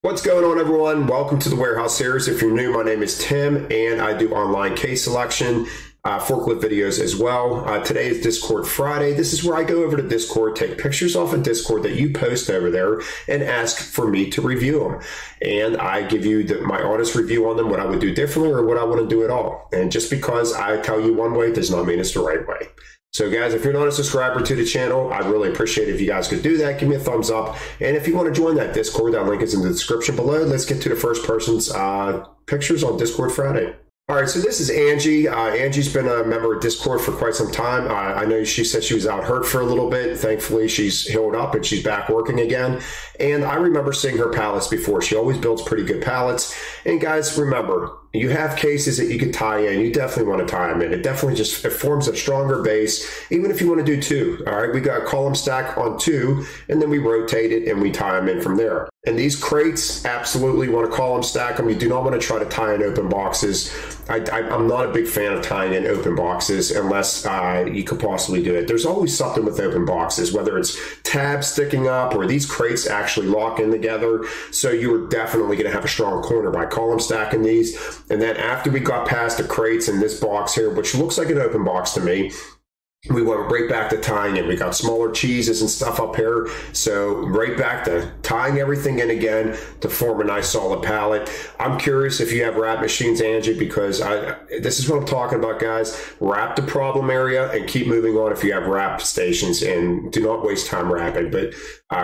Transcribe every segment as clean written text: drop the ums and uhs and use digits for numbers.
What's going on, everyone? Welcome to the Warehouse Series. If you're new, my name is Tim, and I do online case selection, forklift videos as well. Today is Discord Friday. This is where I go over to Discord, take pictures off of Discord that you post over there, and ask for me to review them. And I give you my honest review on them, what I would do differently or what I want to do at all. And just because I tell you one way does not mean it's the right way. So guys, if you're not a subscriber to the channel, I'd really appreciate it if you guys could do that. Give me a thumbs up. And if you want to join that Discord, that link is in the description below. Let's get to the first person's pictures on Discord Friday. All right, so this is Angie. Angie's been a member of Discord for quite some time. I know she said she was out hurt for a little bit. Thankfully, she's healed up and she's back working again. And I remember seeing her pallets before. She always builds pretty good pallets. And guys, remember, you have cases that you can tie in. You definitely want to tie them in. It definitely it forms a stronger base, even if you want to do two. All right, we got a column stack on two, and then we rotate it and we tie them in from there. And these crates, absolutely want to column stack them. You do not want to try to tie in open boxes. I'm not a big fan of tying in open boxes unless you could possibly do it. There's always something with open boxes, whether it's tabs sticking up or these crates actually lock in together. So you're definitely going to have a strong corner by column stacking these. And then after we got past the crates in this box here, which looks like an open box to me, we went right back to tying it. We got smaller cheeses and stuff up here. So right back to tying everything in again to form a nice solid pallet. I'm curious if you have wrap machines, Angie, because this is what I'm talking about, guys. Wrap the problem area and keep moving on if you have wrap stations, and do not waste time wrapping. But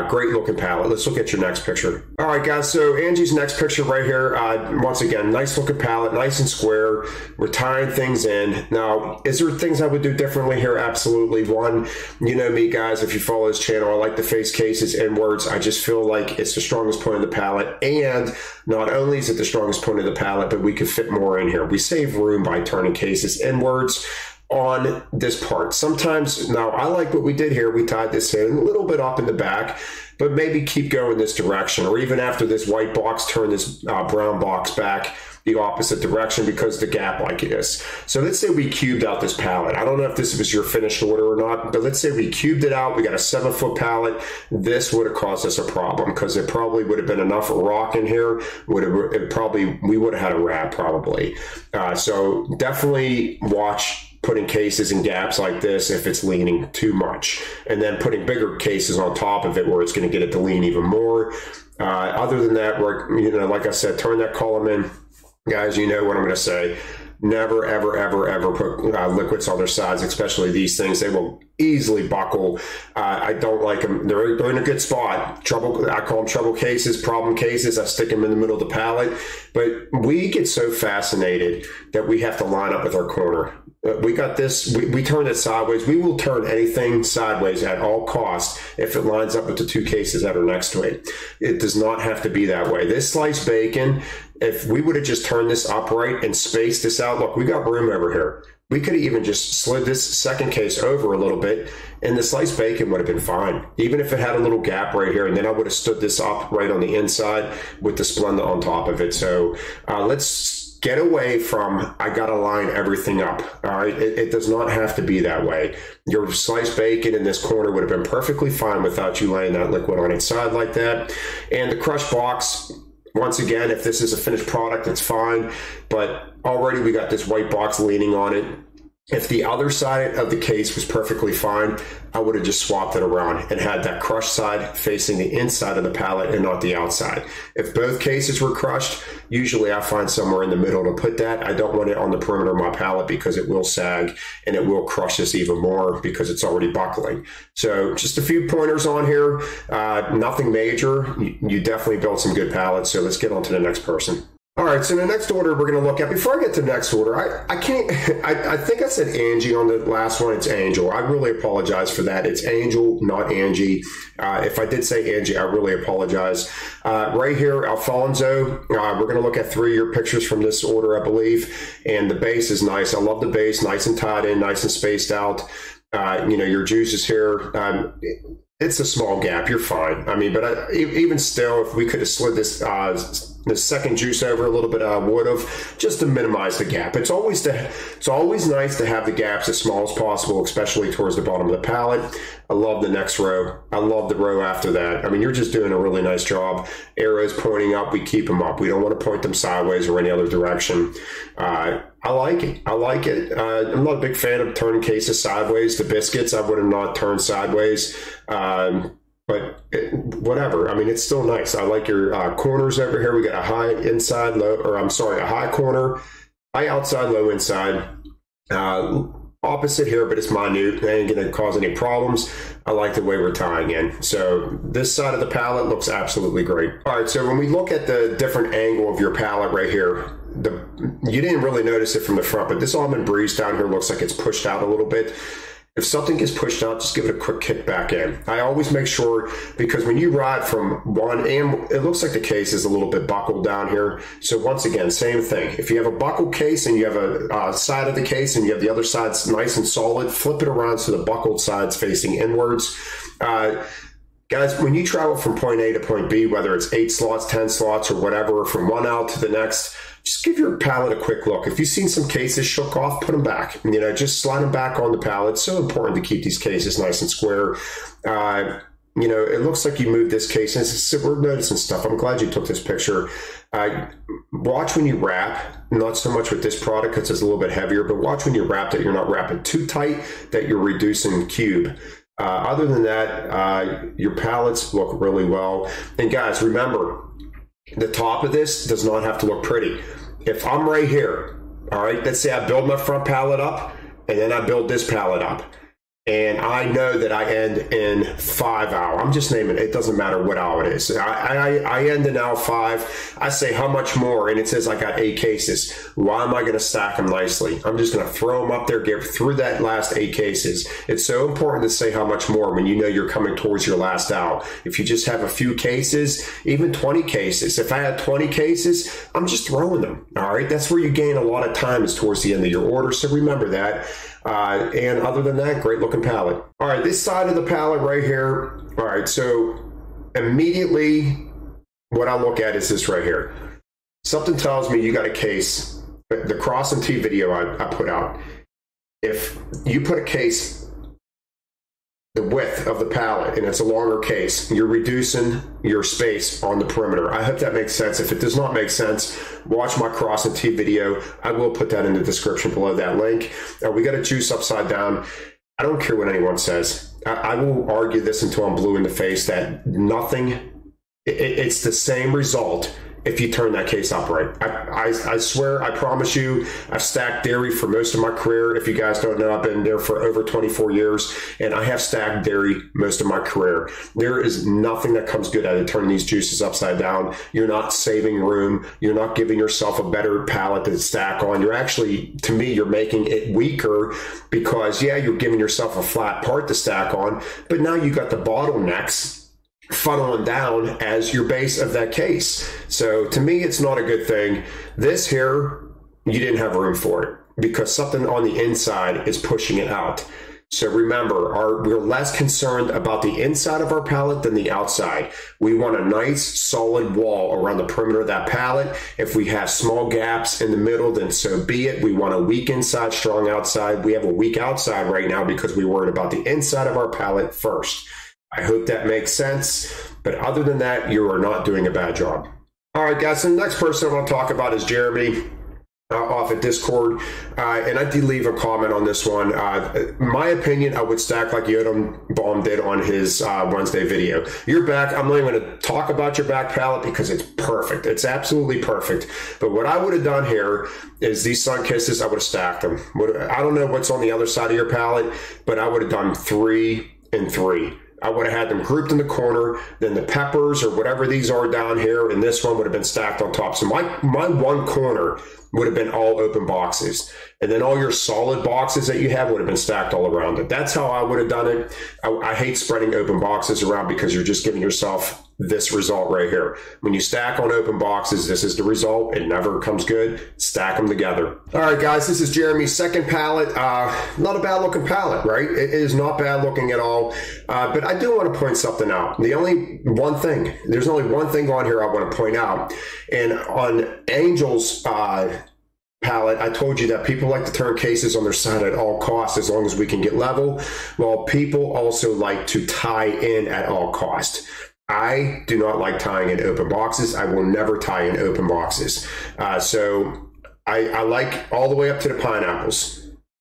great looking pallet. Let's look at your next picture. All right, guys. So Angie's next picture right here. Once again, nice looking pallet, nice and square. We're tying things in. Now, is there things I would do differently here? Absolutely. One, you know me, guys, if you follow this channel, I like to face cases inwards. I just feel like it's the strongest point of the pallet. And not only is it the strongest point of the pallet, but we could fit more in here. We save room by turning cases inwards on this part. Sometimes, now I like what we did here. We tied this in a little bit up in the back, but maybe keep going this direction, or even after this white box, turn this brown box back the opposite direction because the gap like this. So let's say we cubed out this pallet. I don't know if this was your finished order or not, but let's say we cubed it out. We got a 7-foot pallet. This would have caused us a problem because it probably would have been enough rock in here. We would have had a wrap probably. So definitely watch putting cases in gaps like this if it's leaning too much, and then putting bigger cases on top of it where it's going to get it to lean even more. Other than that, like I said, turn that column in. Guys, you know what I'm going to say. Never, ever, ever, ever put liquids on their sides, especially these things. They will easily buckle. I don't like them. They're in a good spot. I call them trouble cases, problem cases. I stick them in the middle of the pallet. But we get so fascinated that we have to line up with our corner. We got this, we turn it sideways. We will turn anything sideways at all costs if it lines up with the two cases that are next to it. It does not have to be that way. This sliced bacon, if we would have just turned this upright and spaced this out, look, we got room over here. We could have even just slid this second case over a little bit and the sliced bacon would have been fine. Even if it had a little gap right here, and then I would have stood this up right on the inside with the Splenda on top of it. So let's get away from, I got to line everything up. All right. It does not have to be that way. Your sliced bacon in this corner would have been perfectly fine without you laying that liquid on its side like that. And the crush box, once again, if this is a finished product, it's fine. But already we got this white box leaning on it. If the other side of the case was perfectly fine, I would have just swapped it around and had that crushed side facing the inside of the pallet and not the outside. If both cases were crushed, usually I find somewhere in the middle to put that. I don't want it on the perimeter of my pallet because it will sag and it will crush this even more because it's already buckling. So just a few pointers on here, nothing major. You definitely built some good pallets. So let's get on to the next person. All right, so the next order we're going to look at, before I get to the next order, I think I said Angie on the last one. It's Angel. I really apologize for that. It's Angel, not Angie. If I did say Angie, I really apologize. Right here, Alfonso, we're going to look at 3-year pictures from this order, I believe, and the base is nice. I love the base, nice and tied in, nice and spaced out. Your juices here. It's a small gap. You're fine. I mean, but even still, if we could have slid this the second juice over, a little bit I would have, just to minimize the gap. It's always nice to have the gaps as small as possible, especially towards the bottom of the pallet. I love the next row. I love the row after that. I mean, you're just doing a really nice job. Arrows pointing up, we keep them up. We don't want to point them sideways or any other direction. I like it. I like it. I'm not a big fan of turning cases sideways. The biscuits, I would have not turned sideways. But whatever. I mean, it's still nice. I like your corners over here. We got a high inside, low, or I'm sorry, a high corner, high outside, low inside. Opposite here, but it's minute. It ain't going to cause any problems. I like the way we're tying in. So this side of the pallet looks absolutely great. All right, so when we look at the different angle of your pallet right here, you didn't really notice it from the front, but this almond breeze down here looks like it's pushed out a little bit. If something gets pushed out, just give it a quick kick back in. I always make sure, because when you ride from one, and it looks like the case is a little bit buckled down here. So once again, same thing. If you have a buckled case and you have a side of the case and you have the other side nice and solid, flip it around so the buckled side's facing inwards. Guys, when you travel from point A to point B, whether it's 8 slots, 10 slots, or whatever, from one out to the next, just give your pallet a quick look. If you've seen some cases shook off, put them back. You know, just slide them back on the pallet. It's so important to keep these cases nice and square. You know, it looks like you moved this case, and we're noticing stuff. I'm glad you took this picture. Watch when you wrap, not so much with this product because it's a little bit heavier, but watch when you wrap that you're not wrapping too tight, that you're reducing cube. Other than that, your pallets look really well. And guys, remember, the top of this does not have to look pretty. If I'm right here, all right, let's say I build my front pallet up and then I build this pallet up, and I know that I end in 5 hour. I'm just naming it. It doesn't matter what hour it is. I end in hour 5. I say how much more, and it says I got 8 cases. Why am I going to stack them nicely? I'm just going to throw them up there, get through that last 8 cases. It's so important to say how much more when you know you're coming towards your last out. If you just have a few cases, even 20 cases. If I had 20 cases, I'm just throwing them. All right, that's where you gain a lot of time, is towards the end of your order. So remember that. And other than that, great looking pallet. All right, this side of the pallet right here. All right, so immediately what I look at is this right here. Something tells me you got a case. The cross and T video I put out. If you put a case the width of the pallet and it's a longer case, you're reducing your space on the perimeter. I hope that makes sense. If it does not make sense, watch my cross and T video. I will put that in the description below that link. We got a juice upside down. I don't care what anyone says. I will argue this until I'm blue in the face that nothing, it's the same result if you turn that case upright. I swear, I promise you, I've stacked dairy for most of my career. If you guys don't know, I've been there for over 24 years, and I have stacked dairy most of my career. There is nothing that comes good out of turning these juices upside down. You're not saving room. You're not giving yourself a better pallet to stack on. You're actually, to me, you're making it weaker, because, yeah, you're giving yourself a flat part to stack on, but now you got the bottlenecks funneling down as your base of that case. So to me, it's not a good thing. This here, you didn't have room for it because something on the inside is pushing it out. So remember, we're less concerned about the inside of our pallet than the outside. We want a nice solid wall around the perimeter of that pallet. If we have small gaps in the middle, then so be it. We want a weak inside, strong outside. We have a weak outside right now because we worried about the inside of our pallet first. I hope that makes sense. But other than that, you are not doing a bad job. All right, guys. So the next person I want to talk about is Jeremy off at Discord. And I did leave a comment on this one. My opinion, I would stack like Yodam Baum did on his Wednesday video. Your back, I'm not even going to talk about your back pallet because it's perfect. It's absolutely perfect. But what I would have done here is these sun kisses, I would have stacked them. I don't know what's on the other side of your pallet, but I would have done 3 and 3. I would have had them grouped in the corner, then the peppers or whatever these are down here, and this one would have been stacked on top. So my one corner would have been all open boxes. And then all your solid boxes that you have would have been stacked all around it. That's how I would have done it. I hate spreading open boxes around because you're just giving yourself this result right here. When you stack on open boxes, this is the result. It never comes good. Stack them together. All right, guys, this is Jeremy's second pallet. Not a bad looking pallet, right? It is not bad looking at all. But I do want to point something out. There's only one thing on here I want to point out. And on Angel's pallet, I told you that people like to turn cases on their side at all costs as long as we can get level. Well, people also like to tie in at all costs. I do not like tying in open boxes. I will never tie in open boxes. So I like all the way up to the pineapples.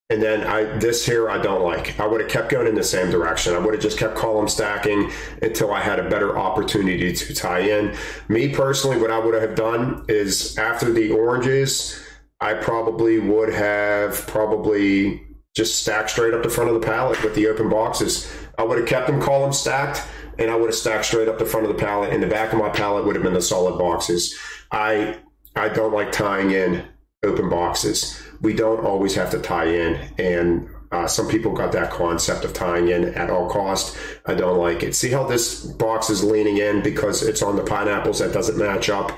And then this here I don't like. I would have kept going in the same direction. I would have just kept column stacking until I had a better opportunity to tie in. Me personally, what I would have done is after the oranges, I probably would have just stacked straight up the front of the pallet with the open boxes. I would have kept them column stacked, and I would have stacked straight up the front of the pallet, and the back of my pallet would have been the solid boxes. I don't like tying in open boxes. We don't always have to tie in, and some people got that concept of tying in at all cost. I don't like it. See how this box is leaning in because it's on the pineapples? That doesn't match up.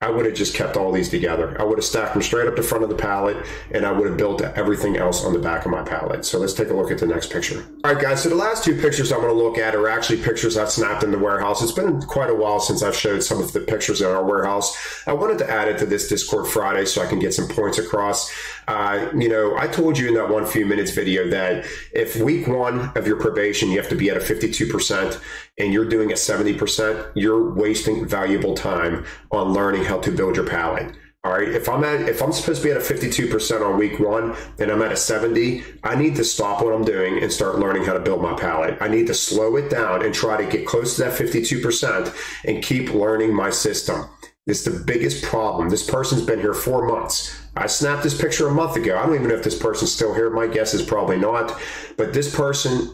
I would have just kept all these together. I would have stacked them straight up the front of the pallet, and I would have built everything else on the back of my pallet. So let's take a look at the next picture. All right, guys, so the last two pictures I'm going to look at are actually pictures I've snapped in the warehouse. It's been quite a while since I've showed some of the pictures in our warehouse. I wanted to add it to this Discord Friday so I can get some points across. I told you in that 1 few minutes video that if week 1 of your probation, you have to be at a 52%, and you're doing a 70%, you're wasting valuable time on learning how to build your pallet. All right, if I'm supposed to be at a 52% on week 1 and I'm at a 70, I need to stop what I'm doing and start learning how to build my pallet. I need to slow it down and try to get close to that 52% and keep learning my system. This is the biggest problem. This person's been here 4 months. I snapped this picture a month ago. I don't even know if this person's still here. My guess is probably not. But this person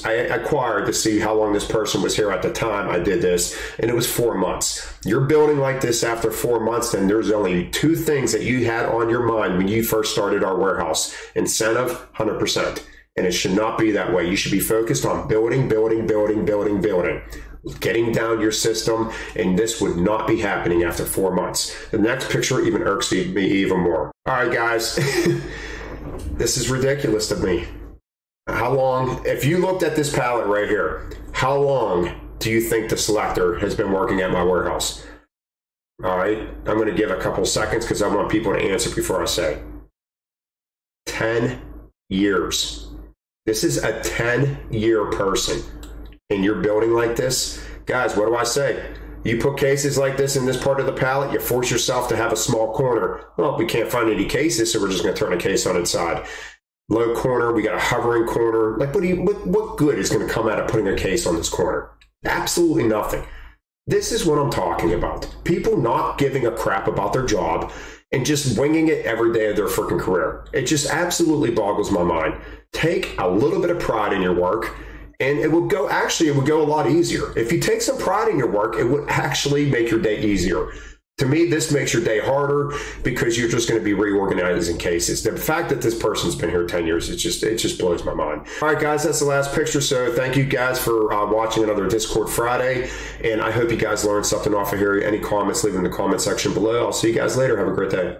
I acquired to see how long this person was here at the time I did this, and it was 4 months. You're building like this after 4 months, then there's only 2 things that you had on your mind when you first started our warehouse. Incentive, 100%. And it should not be that way. You should be focused on building, getting down your system, and this would not be happening after 4 months. The next picture even irks me even more. All right, guys, this is ridiculous to me. How long, if you looked at this pallet right here, how long do you think the selector has been working at my warehouse? All right, I'm going to give a couple seconds because I want people to answer before I say. 10 years. This is a 10-year person. And you're building like this, guys, what do I say? You put cases like this in this part of the pallet, you force yourself to have a small corner. Well, we can't find any cases, so we're just going to turn a case on its side. Low corner, we got a hovering corner. Like, what good is going to come out of putting a case on this corner? Absolutely nothing. This is what I'm talking about. People not giving a crap about their job and just winging it every day of their freaking career. It just absolutely boggles my mind. Take a little bit of pride in your work, and it would go a lot easier. If you take some pride in your work, it would actually make your day easier. To me, this makes your day harder because you're just going to be reorganizing cases. The fact that this person's been here 10 years, it just blows my mind. All right, guys, that's the last picture. So thank you guys for watching another Discord Friday. And I hope you guys learned something off of here. Any comments, leave them in the comment section below. I'll see you guys later. Have a great day.